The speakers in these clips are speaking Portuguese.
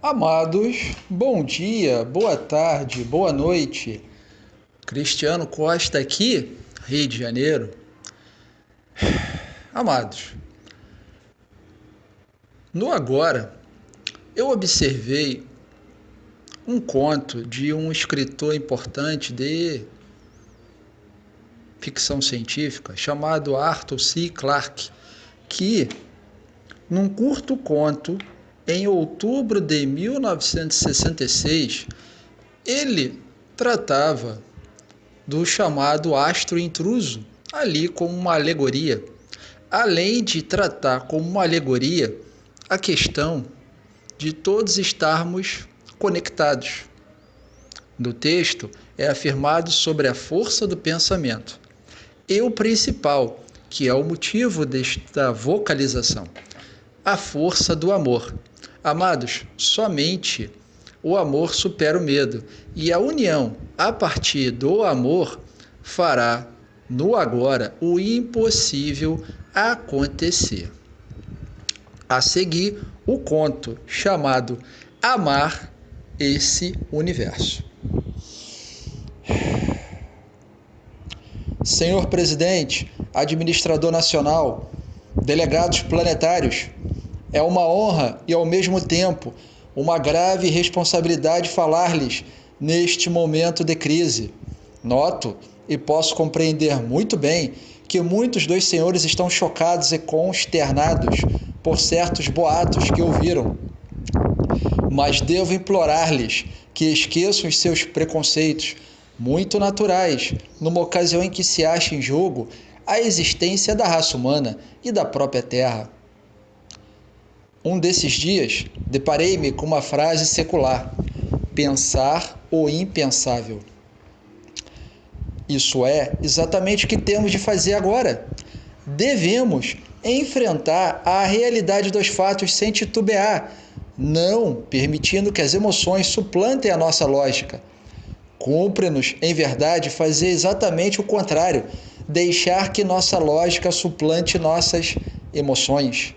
Amados, bom dia, boa tarde, boa noite. Cristiano Costa aqui, Rio de Janeiro. Amados, no agora, eu observei um conto de um escritor importante de ficção científica chamado Arthur C. Clarke, que, num curto conto, em outubro de 1966, ele tratava do chamado astro intruso, ali como uma alegoria, além de tratar como uma alegoria a questão de todos estarmos conectados. No texto é afirmado sobre a força do pensamento e o principal, que é o motivo desta vocalização, a força do amor. Amados, somente o amor supera o medo, e a união a partir do amor fará no agora o impossível acontecer. A seguir, o conto chamado Amar esse Universo. Senhor Presidente, Administrador Nacional, delegados planetários, é uma honra e, ao mesmo tempo, uma grave responsabilidade falar-lhes neste momento de crise. Noto e posso compreender muito bem que muitos dos senhores estão chocados e consternados por certos boatos que ouviram. Mas devo implorar-lhes que esqueçam os seus preconceitos, muito naturais, numa ocasião em que se acha em jogo a existência da raça humana e da própria Terra. Um desses dias, deparei-me com uma frase secular: pensar o impensável. Isso é exatamente o que temos de fazer agora. Devemos enfrentar a realidade dos fatos sem titubear, não permitindo que as emoções suplantem a nossa lógica. Cumpre-nos, em verdade, fazer exatamente o contrário, deixar que nossa lógica suplante nossas emoções.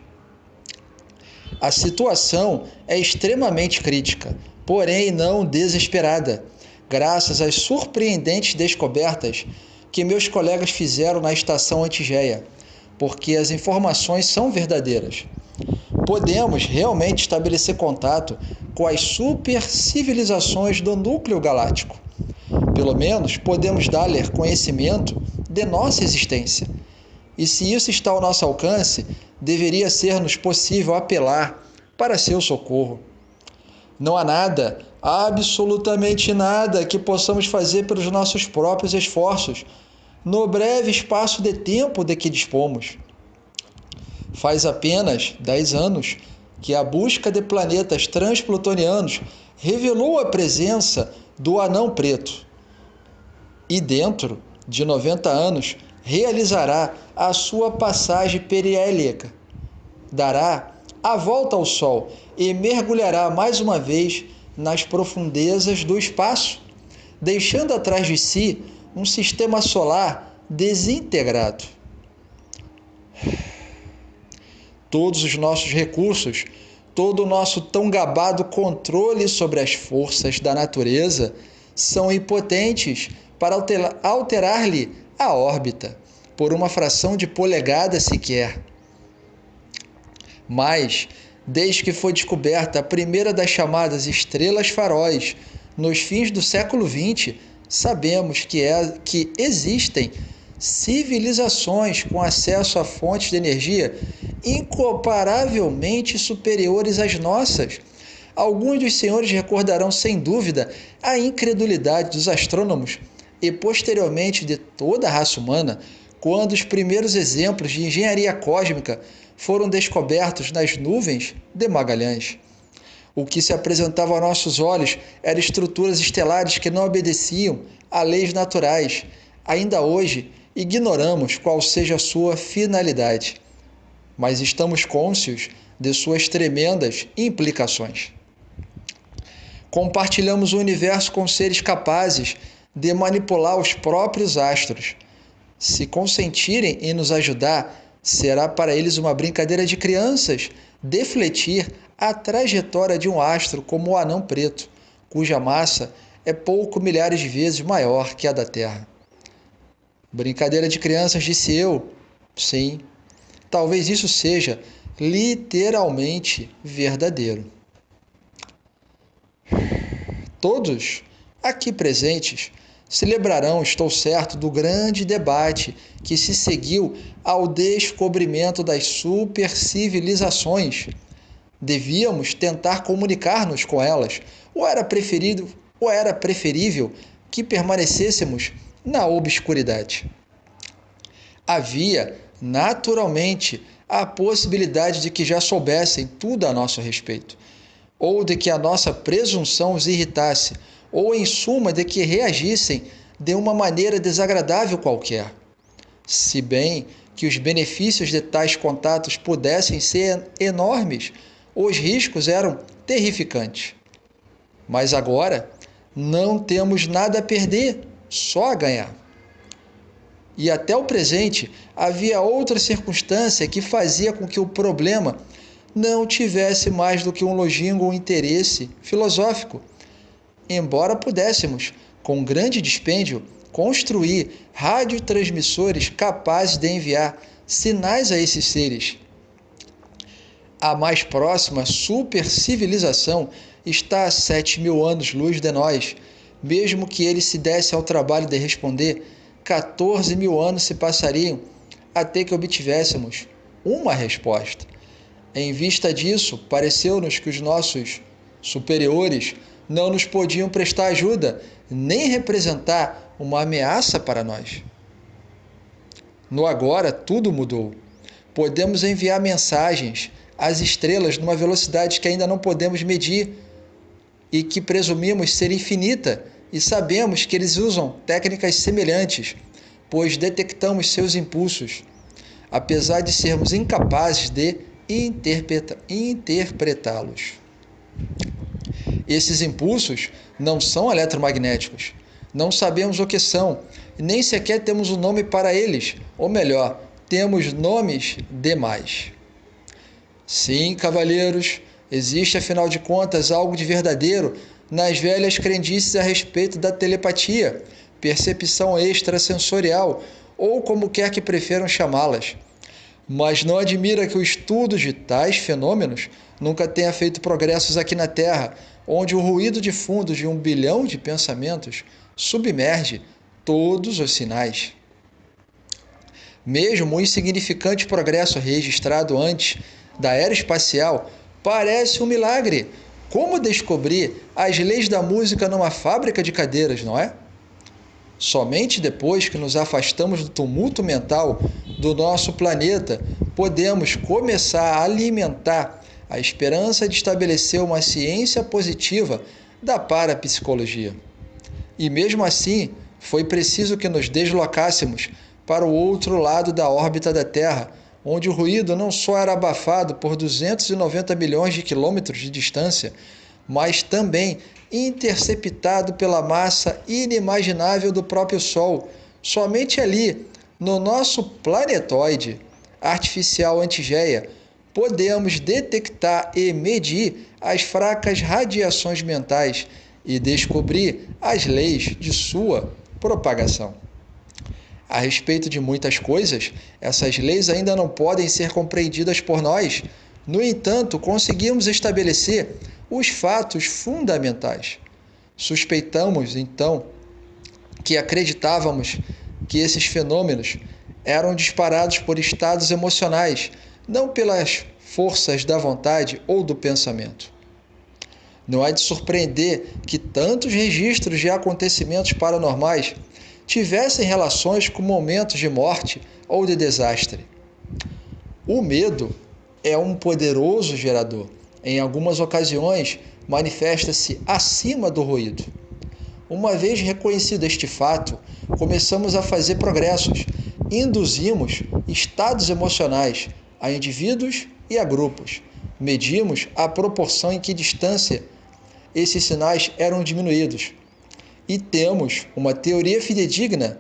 A situação é extremamente crítica, porém não desesperada, graças às surpreendentes descobertas que meus colegas fizeram na estação Antigeia, porque as informações são verdadeiras. Podemos realmente estabelecer contato com as supercivilizações do núcleo galáctico. Pelo menos podemos dar-lhe conhecimento de nossa existência. E se isso está ao nosso alcance, deveria ser-nos possível apelar para seu socorro. Não há nada, absolutamente nada, que possamos fazer pelos nossos próprios esforços, no breve espaço de tempo de que dispomos. Faz apenas 10 anos que a busca de planetas transplutonianos revelou a presença do anão preto. E dentro de 90 anos realizará a sua passagem perihélica, dará a volta ao Sol e mergulhará mais uma vez nas profundezas do espaço, deixando atrás de si um sistema solar desintegrado. Todos os nossos recursos, todo o nosso tão gabado controle sobre as forças da natureza são impotentes para alterar-lhe a órbita, por uma fração de polegada sequer. Mas, desde que foi descoberta a primeira das chamadas estrelas faróis, nos fins do século XX, sabemos que existem civilizações com acesso a fontes de energia incomparavelmente superiores às nossas. Alguns dos senhores recordarão sem dúvida a incredulidade dos astrônomos e posteriormente de toda a raça humana quando os primeiros exemplos de engenharia cósmica foram descobertos nas nuvens de Magalhães. O que se apresentava a nossos olhos eram estruturas estelares que não obedeciam a leis naturais. Ainda hoje, ignoramos qual seja a sua finalidade, mas estamos cônscios de suas tremendas implicações. Compartilhamos o universo com seres capazes de manipular os próprios astros. Se consentirem em nos ajudar, será para eles uma brincadeira de crianças defletir a trajetória de um astro como o Anão Preto, cuja massa é pouco milhares de vezes maior que a da Terra. Brincadeira de crianças, disse eu. Sim, talvez isso seja literalmente verdadeiro. Todos aqui presentes se lembrarão, estou certo, do grande debate que se seguiu ao descobrimento das supercivilizações. Devíamos tentar comunicar-nos com elas, ou era preferível que permanecêssemos na obscuridade? Havia, naturalmente, a possibilidade de que já soubessem tudo a nosso respeito, ou de que a nossa presunção os irritasse, ou, em suma, de que reagissem de uma maneira desagradável qualquer. Se bem que os benefícios de tais contatos pudessem ser enormes, os riscos eram terrificantes. Mas agora não temos nada a perder, só a ganhar. E até o presente havia outra circunstância que fazia com que o problema não tivesse mais do que um longínquo interesse filosófico. Embora pudéssemos, com grande dispêndio, construir radiotransmissores capazes de enviar sinais a esses seres. A mais próxima supercivilização está a 7.000 anos-luz de nós. Mesmo que ele se desse ao trabalho de responder, 14.000 anos se passariam até que obtivéssemos uma resposta. Em vista disso, pareceu-nos que os nossos superiores não nos podiam prestar ajuda, nem representar uma ameaça para nós. No agora, tudo mudou. Podemos enviar mensagens às estrelas numa velocidade que ainda não podemos medir e que presumimos ser infinita, e sabemos que eles usam técnicas semelhantes, pois detectamos seus impulsos, apesar de sermos incapazes de interpretá-los. Esses impulsos não são eletromagnéticos. Não sabemos o que são, e nem sequer temos um nome para eles, ou melhor, temos nomes demais. Sim, cavalheiros, existe afinal de contas algo de verdadeiro nas velhas crendices a respeito da telepatia, percepção extrasensorial, ou como quer que prefiram chamá-las. Mas não admira que o estudo de tais fenômenos nunca tenha feito progressos aqui na Terra, onde o ruído de fundo de 1 bilhão de pensamentos submerge todos os sinais. Mesmo o insignificante progresso registrado antes da era espacial parece um milagre. Como descobrir as leis da música numa fábrica de cadeiras, não é? Somente depois que nos afastamos do tumulto mental do nosso planeta, podemos começar a alimentar a esperança de estabelecer uma ciência positiva da parapsicologia. E mesmo assim, foi preciso que nos deslocássemos para o outro lado da órbita da Terra, onde o ruído não só era abafado por 290 milhões de quilômetros de distância, mas também interceptado pela massa inimaginável do próprio Sol. Somente ali, no nosso planetoide artificial Antigeia, podemos detectar e medir as fracas radiações mentais e descobrir as leis de sua propagação. A respeito de muitas coisas, essas leis ainda não podem ser compreendidas por nós. No entanto, conseguimos estabelecer os fatos fundamentais. Suspeitamos, então, que acreditávamos que esses fenômenos eram disparados por estados emocionais, não pelas forças da vontade ou do pensamento. Não é de surpreender que tantos registros de acontecimentos paranormais tivessem relações com momentos de morte ou de desastre. O medo é um poderoso gerador. Em algumas ocasiões, manifesta-se acima do ruído. Uma vez reconhecido este fato, começamos a fazer progressos. Induzimos estados emocionais a indivíduos e a grupos. Medimos a proporção em que distância esses sinais eram diminuídos. E temos uma teoria fidedigna,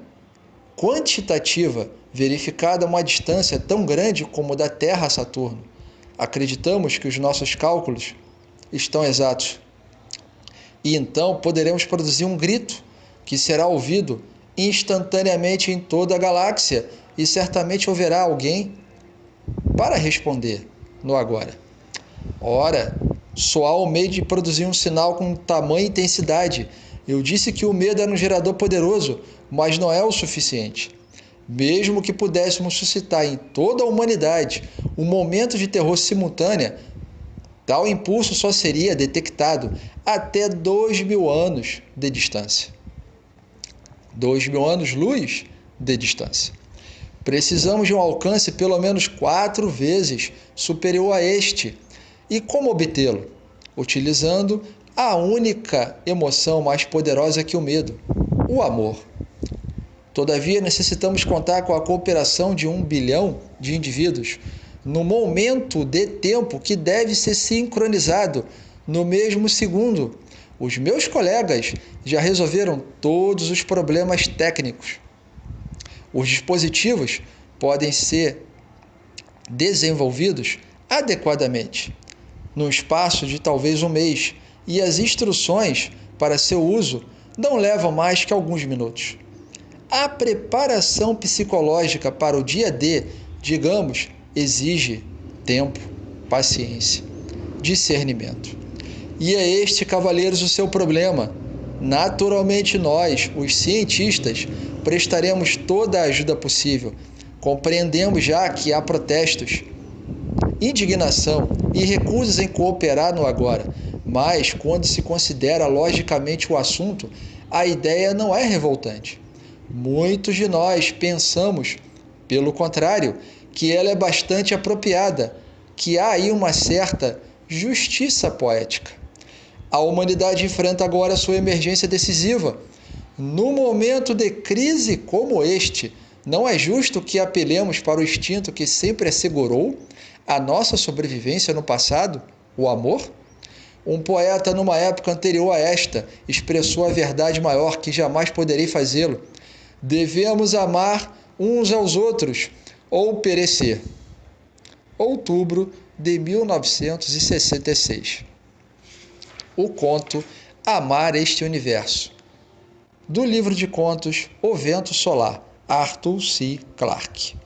quantitativa, verificada a uma distância tão grande como da Terra a Saturno. Acreditamos que os nossos cálculos estão exatos. E então poderemos produzir um grito que será ouvido instantaneamente em toda a galáxia e certamente haverá alguém para responder no agora. Ora, só há um meio de produzir um sinal com tamanha intensidade. Eu disse que o medo era um gerador poderoso, mas não é o suficiente. Mesmo que pudéssemos suscitar em toda a humanidade um momento de terror simultânea, tal impulso só seria detectado até 2.000 anos de distância. 2.000 anos-luz de distância. Precisamos de um alcance pelo menos 4 vezes superior a este. E como obtê-lo? Utilizando a única emoção mais poderosa que o medo, o amor. Todavia, necessitamos contar com a cooperação de 1 bilhão de indivíduos no momento de tempo que deve ser sincronizado no mesmo segundo. Os meus colegas já resolveram todos os problemas técnicos. Os dispositivos podem ser desenvolvidos adequadamente, num espaço de talvez um mês, e as instruções para seu uso não levam mais que alguns minutos. A preparação psicológica para o dia D, digamos, exige tempo, paciência, discernimento. E é este, cavaleiros, o seu problema. Naturalmente nós, os cientistas, prestaremos toda a ajuda possível. Compreendemos já que há protestos, indignação e recusas em cooperar no agora, mas quando se considera logicamente o assunto, a ideia não é revoltante. Muitos de nós pensamos, pelo contrário, que ela é bastante apropriada, que há aí uma certa justiça poética. A humanidade enfrenta agora sua emergência decisiva. No momento de crise como este, não é justo que apelemos para o instinto que sempre assegurou a nossa sobrevivência no passado, o amor? Um poeta, numa época anterior a esta, expressou a verdade maior que jamais poderei fazê-lo. Devemos amar uns aos outros ou perecer. Outubro de 1966. O conto Amar este Universo, do livro de contos O Vento Solar, Arthur C. Clarke.